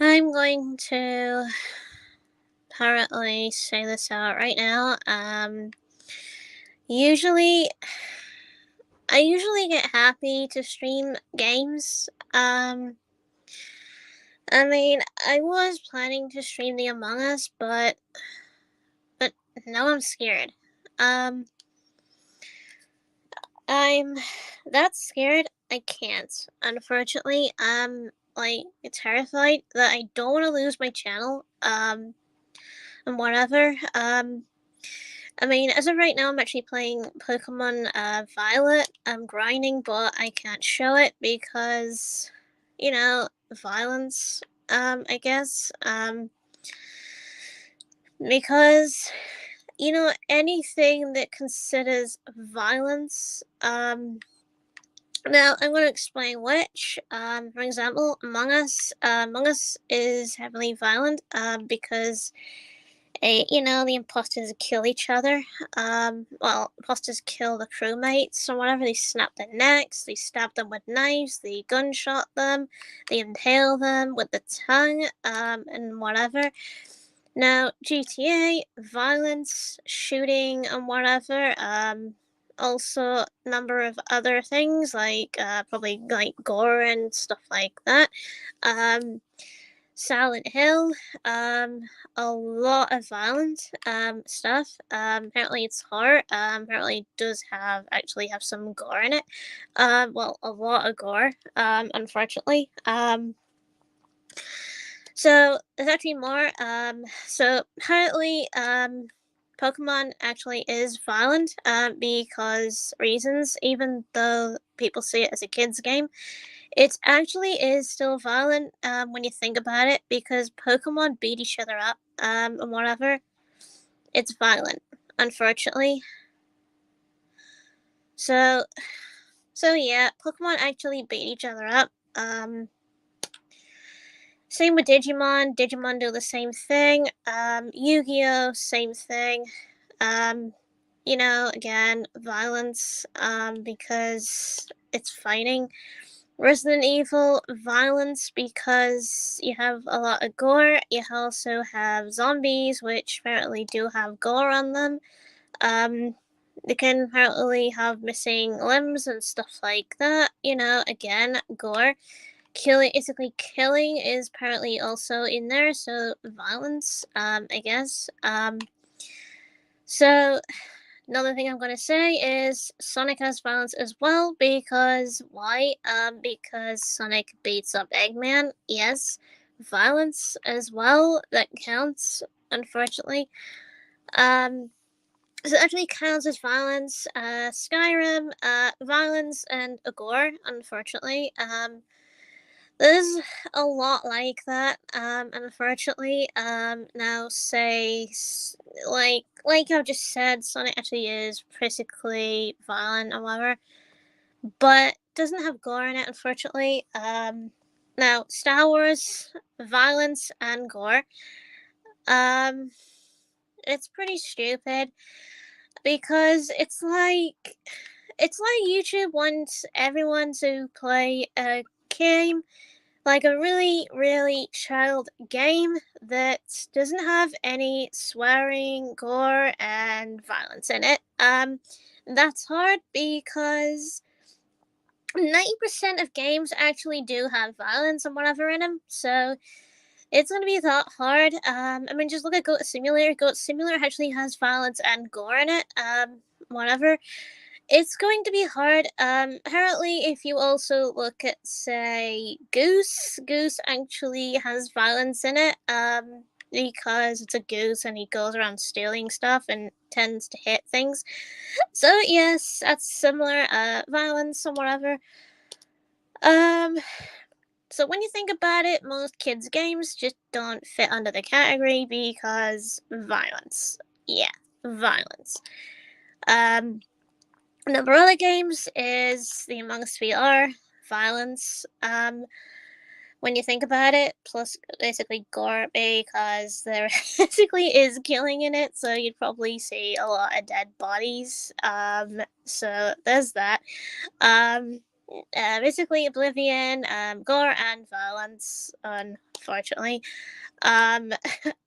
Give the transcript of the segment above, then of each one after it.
I'm going to apparently say this out right now. Usually, I usually get happy to stream games. I mean, I was planning to stream the Among Us, but now I'm scared. Um, I'm that scared. I can't. Unfortunately, I'm like terrified that I don't want to lose my channel. And whatever. I mean, as of right now, I'm actually playing Pokemon Violet. I'm grinding, but I can't show it because, violence. I guess. Because anything that considers violence. Now I'm going to explain which. For example, Among Us. Among Us is heavily violent. Because the imposters kill each other. Imposters kill the crewmates or whatever. They snap their necks, they stab them with knives, they gunshot them, they impale them with the tongue, and whatever. Now, GTA, violence, shooting, and whatever. Also, a number of other things like probably like gore and stuff like that. Um, Silent Hill, um, a lot of violent stuff. Apparently it's horror. Apparently it does actually have some gore in it. Well, a lot of gore. Unfortunately. So there's actually more. So apparently, Pokemon actually is violent. Because reasons. Even though people see it as a kids game, it actually is still violent when you think about it, because Pokemon beat each other up and whatever. It's violent, unfortunately. So, so yeah, Pokemon actually beat each other up. Same with Digimon. Digimon do the same thing. Yu-Gi-Oh, same thing. Um, again, violence. Because it's fighting. Resident Evil, violence because you have a lot of gore. You also have zombies, which apparently do have gore on them. They can apparently have missing limbs and stuff like that. Again, gore. Basically, killing is apparently also in there, so violence, I guess. So another thing I'm going to say is Sonic has violence as well, because why? Because Sonic beats up Eggman. Yes, violence as well. That counts, unfortunately. So it actually counts as violence. Skyrim, violence and gore, unfortunately. There's a lot like that, unfortunately. Now, say, like I've just said, Sonic actually is basically violent or whatever, but doesn't have gore in it, unfortunately. Now, Star Wars, violence and gore. Um, it's pretty stupid because it's like YouTube wants everyone to play a game, like a really, really child game that doesn't have any swearing, gore, and violence in it. That's hard because 90% of games actually do have violence and whatever in them, so it's gonna be that hard. I mean, just look at Goat Simulator. Goat Simulator actually has violence and gore in it. Whatever. It's going to be hard. Apparently, if you also look at, say, Goose actually has violence in it. Because it's a goose and he goes around stealing stuff and tends to hit things. So yes, that's similar. Violence or whatever. Um. So when you think about it, most kids' games just don't fit under the category because violence. Yeah, violence. Um, Number of other games is the Among Us VR, violence. When you think about it, plus basically gore because there basically is killing in it, so you'd probably see a lot of dead bodies. So there's that. Um, basically Oblivion, gore and violence, unfortunately. Um,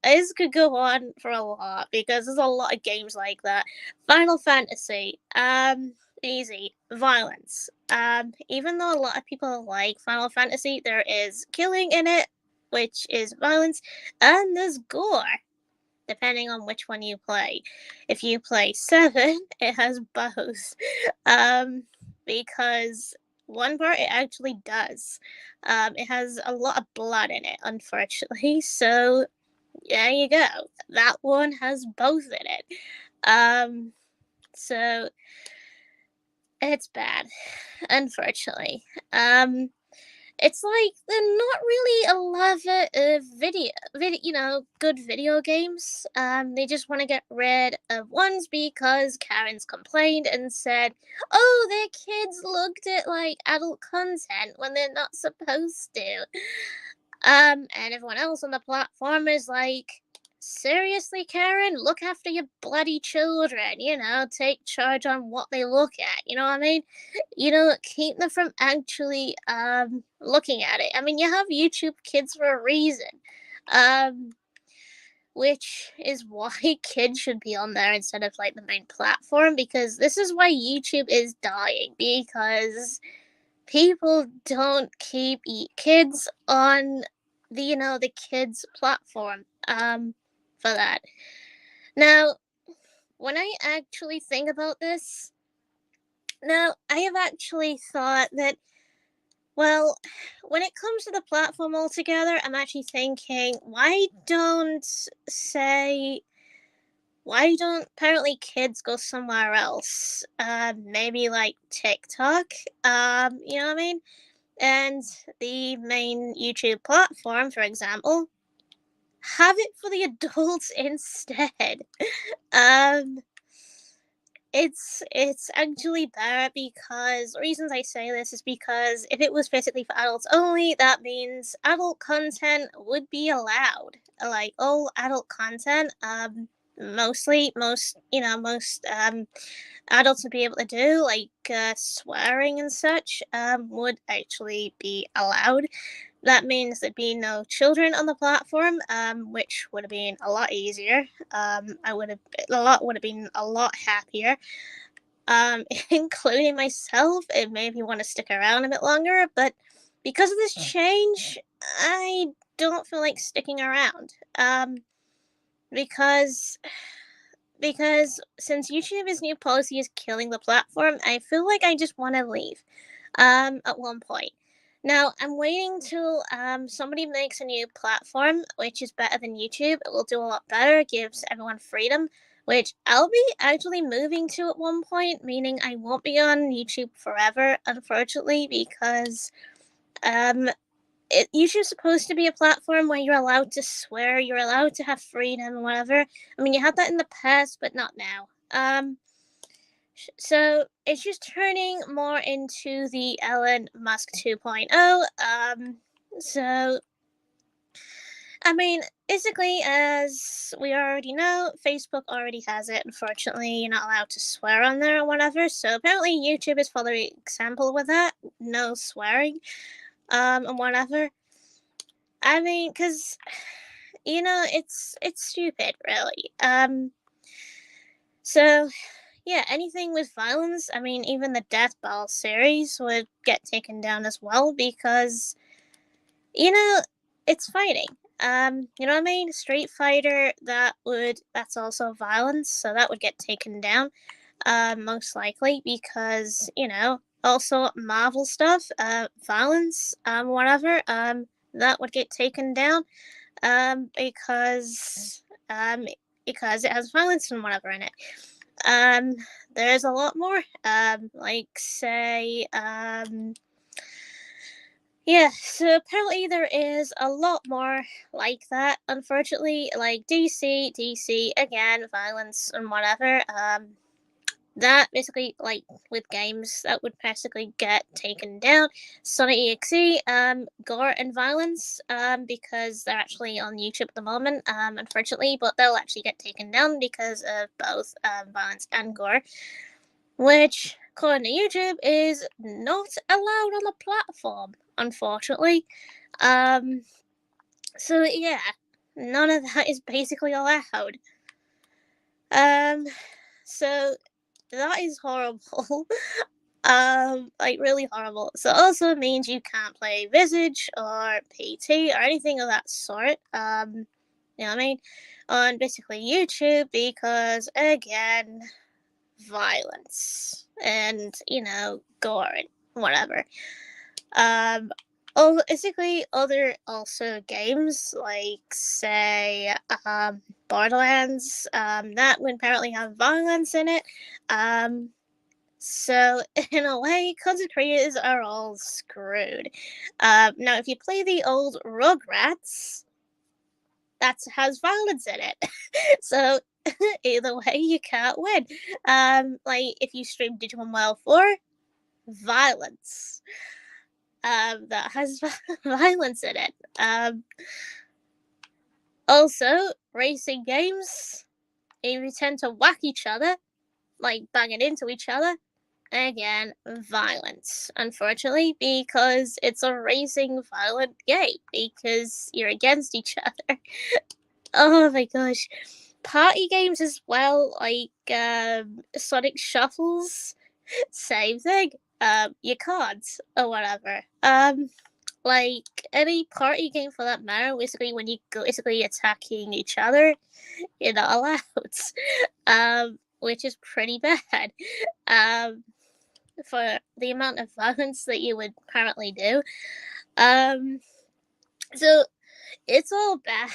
this could go on for a lot because there's a lot of games like that. Final Fantasy, easy violence. Even though a lot of people like Final Fantasy, there is killing in it, which is violence, and there's gore, depending on which one you play. If you play 7, it has both. Because one part it actually does. It has a lot of blood in it, unfortunately. So there you go. That one has both in it. So it's bad, unfortunately. It's like they're not really a lover of good video games. They just want to get rid of ones because Karen's complained and said, "Oh, their kids looked at like adult content when they're not supposed to." And everyone else on the platform is like, seriously, Karen, look after your bloody children, take charge on what they look at, you know what I mean? Keep them from actually looking at it. I mean, you have YouTube Kids for a reason. Which is why kids should be on there instead of like the main platform, because this is why YouTube is dying, because people don't keep kids on the kids platform for that. Now, when I actually think about this, now I have actually thought that, well, when it comes to the platform altogether, I'm actually thinking, why don't apparently kids go somewhere else? Maybe like TikTok. You know what I mean? And the main YouTube platform, for example, have it for the adults instead. um, it's actually better, because reasons I say this is because if it was basically for adults only, that means adult content would be allowed, like all adult content. Most adults would be able to do, like swearing and such, would actually be allowed. That means there'd be no children on the platform, which would have been a lot easier. Would have been a lot happier. Including myself, it made me want to stick around a bit longer. But because of this change, I don't feel like sticking around. Because since YouTube's new policy is killing the platform, I feel like I just want to leave. At one point. Now I'm waiting till somebody makes a new platform which is better than YouTube. It will do a lot better, gives everyone freedom, which I'll be actually moving to at one point, meaning I won't be on YouTube forever, unfortunately, because YouTube's supposed to be a platform where you're allowed to swear, you're allowed to have freedom and whatever. I mean, you had that in the past, but not now. So it's just turning more into the Elon Musk 2.0. So I mean, basically, as we already know, Facebook already has it. Unfortunately, you're not allowed to swear on there or whatever. So apparently, YouTube is following example with that, no swearing, and whatever. I mean, because it's stupid, really. So yeah, anything with violence, I mean, even the Death Ball series would get taken down as well, because, it's fighting. You know what I mean? Street Fighter, that's also violence, so that would get taken down, most likely, because, also Marvel stuff, violence, whatever, that would get taken down, because it has violence and whatever in it. There's a lot more. Like say, yeah. So apparently there is a lot more like that. Unfortunately, like DC again, violence and whatever. That basically, like with games, that would basically get taken down. Sonic EXE, gore and violence, because they're actually on YouTube at the moment, unfortunately, but they'll actually get taken down because of both violence and gore. which, according to YouTube, is not allowed on the platform, unfortunately. So yeah, none of that is basically allowed. So that is horrible. Like really horrible. So it also means you can't play Visage or PT or anything of that sort. You know what I mean? On basically YouTube because again, violence and gore and whatever. Basically other also games like say Borderlands that would apparently have violence in it. So in a way, content creators are all screwed. Now, if you play the old Rugrats, that has violence in it. So either way, you can't win. Like if you stream Digimon Wild 4, violence. That has violence in it. Also, racing games, if you tend to whack each other, like banging into each other, again, violence, unfortunately, because it's a racing violent game, because you're against each other. Oh my gosh. Party games as well, like Sonic Shuffles, same thing. Your cards or whatever. Like any party game for that matter, basically when you go basically attacking each other, you're not allowed. Which is pretty bad. For the amount of violence that you would apparently do. So it's all bad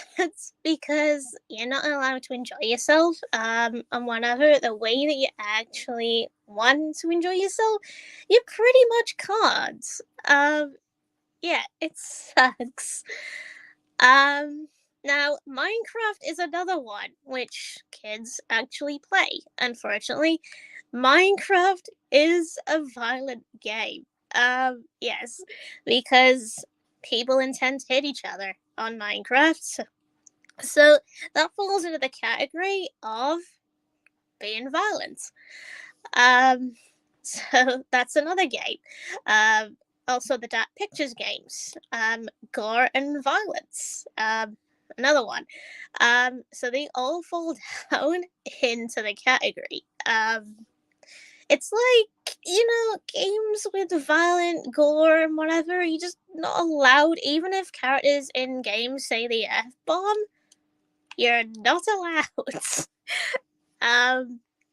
because you're not allowed to enjoy yourself. And whatever the way that you actually want to enjoy yourself, you pretty much can't. Yeah, it sucks. Now Minecraft is another one which kids actually play. Unfortunately, Minecraft is a violent game. Yes, because people intend to hit each other on Minecraft. So that falls into the category of being violent. So that's another game. Also the Dark Pictures games, gore and violence. Another one. So they all fall down into the category. It's like, games with violent gore and whatever, you're just not allowed, even if characters in games say the F bomb, you're not allowed.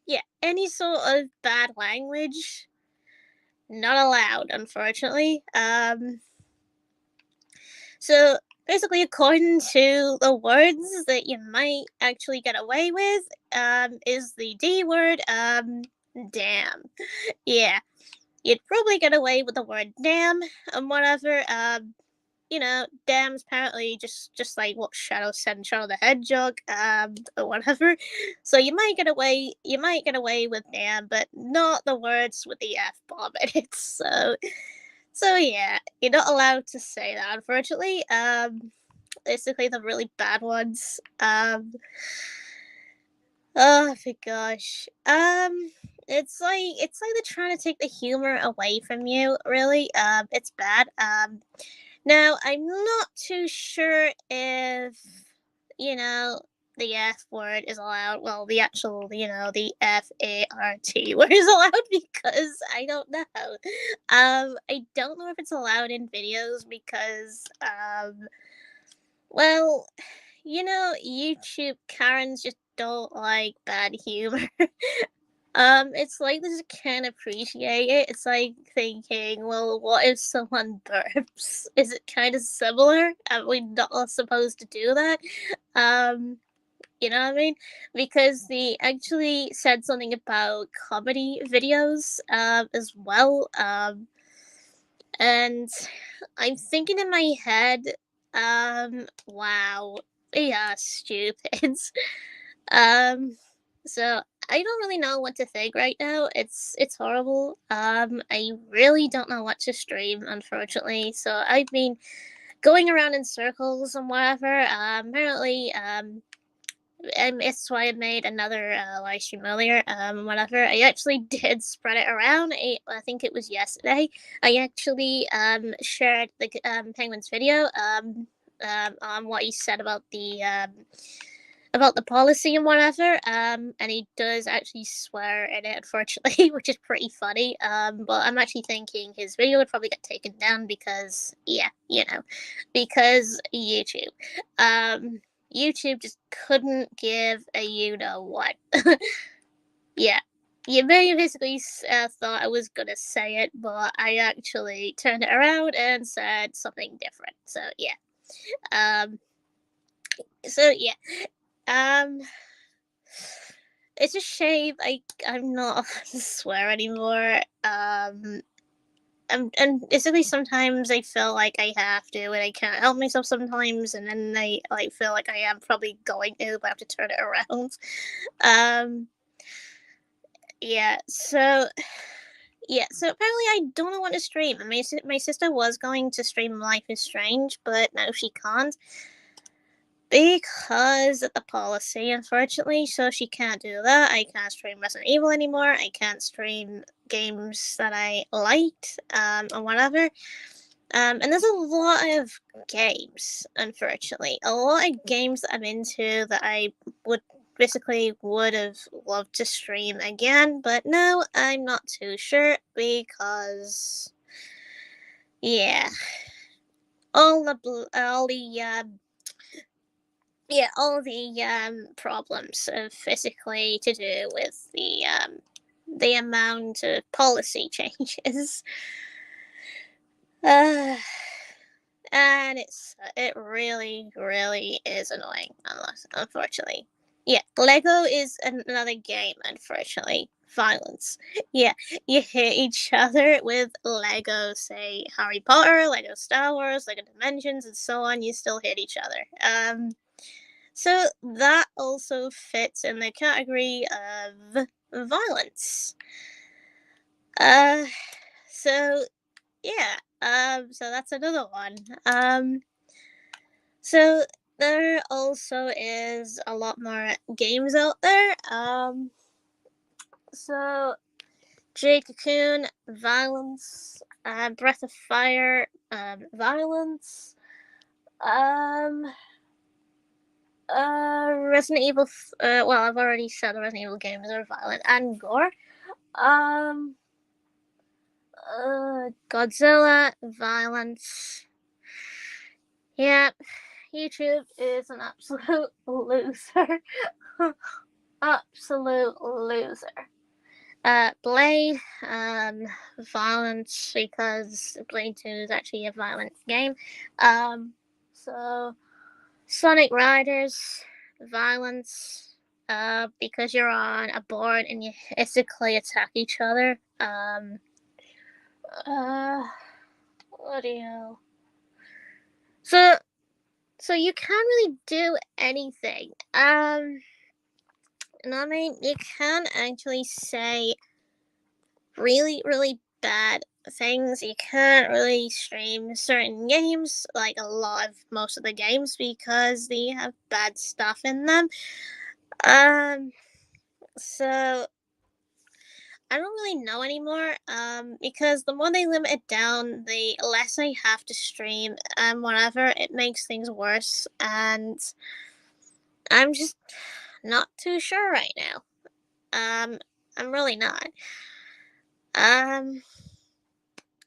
Yeah, any sort of bad language, not allowed, unfortunately. So basically, according to the words that you might actually get away with, is the D word, damn. Yeah, you'd probably get away with the word damn and whatever. Damn's apparently just like what Shadow said in Shadow the Hedgehog, or whatever. So you might get away with damn, but not the words with the F bomb in it. So yeah, you're not allowed to say that, unfortunately. Basically the really bad ones. Oh my gosh. It's like they're trying to take the humor away from you, really. It's bad. Now, I'm not too sure if, the F word is allowed. Well, the actual, the FART word is allowed because I don't know. I don't know if it's allowed in videos because, well, YouTube Karens just don't like bad humor. It's like they just can't appreciate it. It's like thinking, well, what if someone burps? Is it kind of similar? Are we not supposed to do that? You know what I mean? Because they actually said something about comedy videos, as well. And I'm thinking in my head, wow, they are stupid. So I don't really know what to think right now. It's horrible. I really don't know what to stream, unfortunately. So I've been going around in circles and whatever. Apparently, it's why I made another live stream earlier. Whatever. I actually did spread it around. I think it was yesterday. I actually shared the Penguin's video on what he said about the policy and whatever. And he does actually swear in it, unfortunately, which is pretty funny. But I'm actually thinking his video would probably get taken down because, yeah, because YouTube. YouTube just couldn't give a you know what. Yeah. You may basically thought I was gonna say it, but I actually turned it around and said something different. So yeah. Um. So yeah. Um. It's a shame I'm not allowed to swear anymore. And basically sometimes I feel like I have to, and I can't help myself sometimes, and then I like feel like I am probably going to, but I have to turn it around. Um, yeah. So apparently I don't want to stream. My sister was going to stream Life is Strange, but now she can't because of the policy, unfortunately. So she can't do that. I can't stream Resident Evil anymore. I can't stream games that I liked, or whatever. And there's a lot of games, unfortunately. A lot of games that I'm into that I would have loved to stream again, but no, I'm not too sure because, yeah, all the problems of physically to do with the amount of policy changes. And it really, really is annoying, unfortunately. Yeah, Lego is another game, unfortunately. Violence. Yeah, you hit each other with Lego, say Harry Potter, Lego Star Wars, Lego Dimensions, and so on. You still hit each other. So that also fits in the category of violence. So yeah. So that's another one. So there also is a lot more games out there. So Jake Cocoon, violence. Breath of Fire, violence. Um. Resident Evil. Well, I've already said the Resident Evil games are violent and gore. Um. Godzilla, violence. Yeah, YouTube is an absolute loser. Absolute loser. Blade, violence because Blade 2 is actually a violent game. So Sonic Riders, violence, because you're on a board and you physically attack each other. What do you? So you can't really do anything. And I mean, you can actually say really, really bad things. You can't really stream certain games, like most of the games, because they have bad stuff in them. So I don't really know anymore. Because the more they limit it down, the less I have to stream, and whatever, it makes things worse. And I'm just not too sure right now. I'm really not. Um,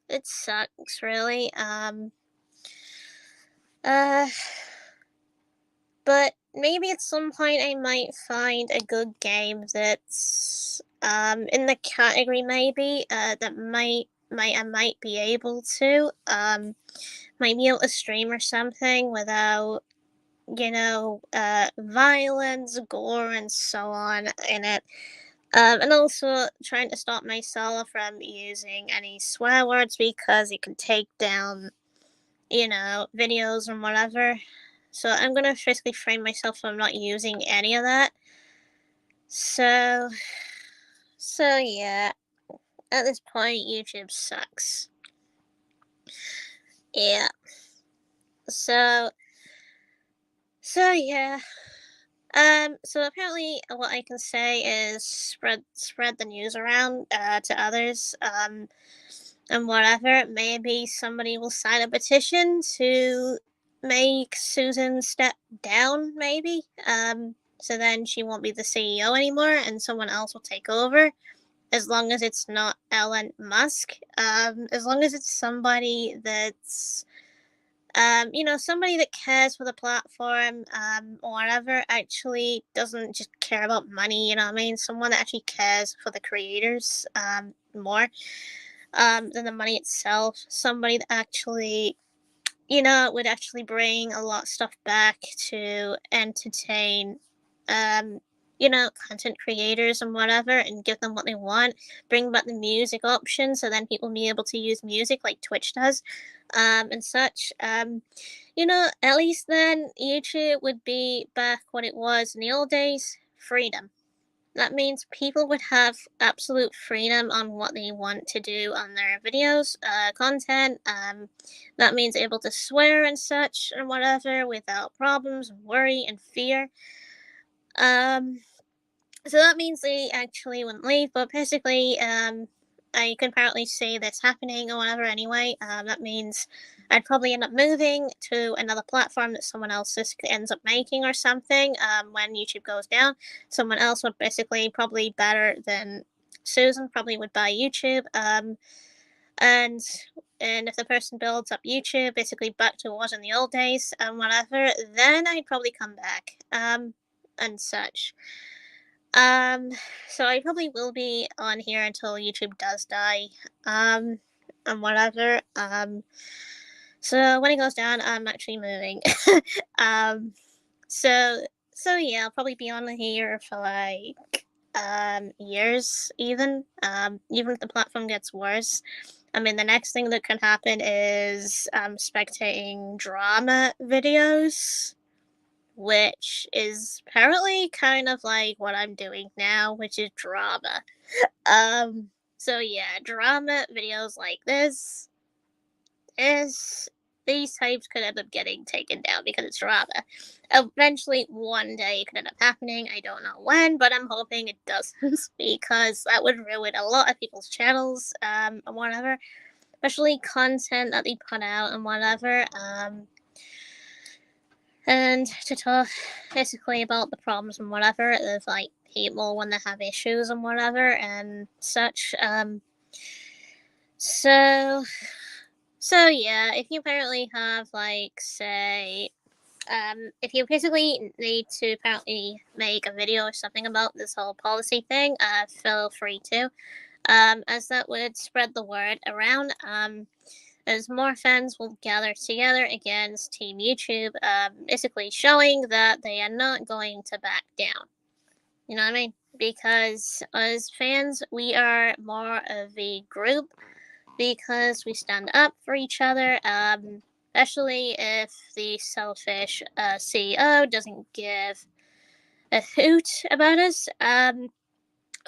it sucks, really. Uh, but maybe at some point I might find a good game that's in the category maybe that I might be able to might be able to stream or something without violence, gore, and so on in it. And also trying to stop myself from using any swear words because it can take down, videos or whatever. So I'm gonna basically frame myself so I'm not using any of that. So yeah. At this point, YouTube sucks. Yeah. So yeah. So apparently, what I can say is spread the news around to others. And whatever. Maybe somebody will sign a petition to make Susan step down. Maybe. So then she won't be the CEO anymore, and someone else will take over. As long as it's not Elon Musk. As long as it's somebody that's somebody that cares for the platform, or whatever, actually doesn't just care about money, you know what I mean? Someone that actually cares for the creators, more, than the money itself. Somebody that actually, would actually bring a lot of stuff back to entertain, um, content creators and whatever, and give them what they want. Bring back the music option, so then people be able to use music like Twitch does, and such. At least then YouTube would be back what it was in the old days, freedom. That means people would have absolute freedom on what they want to do on their videos, content. That means able to swear and such and whatever without problems, worry, and fear. Um, so that means they actually wouldn't leave, but basically, I could apparently see this happening or whatever anyway. That means I'd probably end up moving to another platform that someone else just ends up making or something, when YouTube goes down. Someone else would basically, probably better than Susan, probably would buy YouTube. And and if the person builds up YouTube, basically back to what it was in the old days and whatever, then I'd probably come back, and such. Um, so I probably will be on here until YouTube does die, um, and whatever. So when it goes down, I'm actually moving. um, so yeah, I'll probably be on here for like years, even if the platform gets worse. I mean, the next thing that could happen is spectating drama videos, which is apparently kind of like what I'm doing now, which is drama. So yeah, drama videos like is these types could end up getting taken down because it's drama. Eventually, one day it could end up happening. I don't know when, but I'm hoping it doesn't because that would ruin a lot of people's channels, and whatever, especially content that they put out and whatever. And to talk basically about the problems and whatever of like people when they have issues and whatever and such. So yeah, if you apparently have like say, if you basically need to apparently make a video or something about this whole policy thing, feel free to, as that would spread the word around. As more fans will gather together against Team YouTube, basically showing that they are not going to back down. You know what I mean? Because as fans, we are more of a group because we stand up for each other, especially if the selfish CEO doesn't give a hoot about us.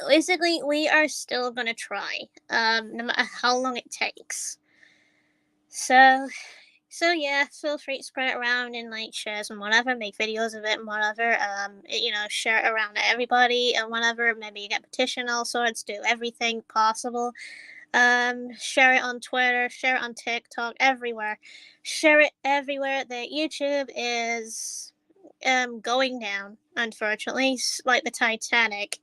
Basically, we are still going to try, no matter how long it takes. So yeah, feel free to spread it around in like shares and whatever, make videos of it and whatever. Share it around to everybody and whatever. Maybe you get petition, all sorts, do everything possible. Share it on Twitter, share it on TikTok, everywhere. Share it everywhere that YouTube is going down, unfortunately, like the Titanic.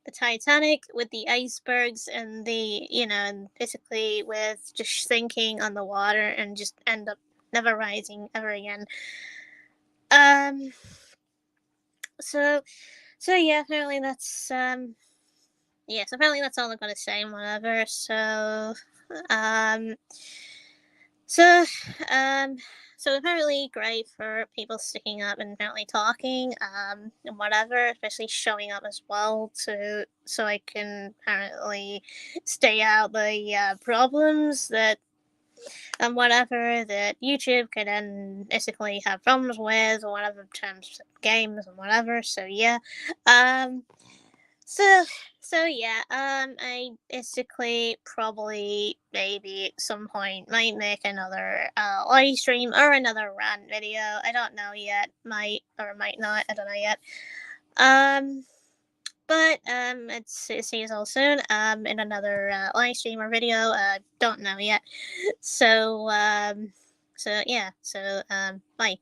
The Titanic with the icebergs and and basically with just sinking on the water and just end up never rising ever again. Um, so yeah, apparently that's yes, apparently that's all I'm gonna say and whatever. Um, so um, so apparently great for people sticking up and apparently talking, and whatever, especially showing up as well to so I can apparently stay out the problems that and whatever that YouTube could then basically have problems with or whatever in terms of games and whatever. So yeah. So yeah, I basically probably maybe at some point might make another live stream or another rant video. I don't know yet. Might or might not. I don't know yet. Um, but it's see you all soon. In another live stream or video. Don't know yet. So yeah. So bye.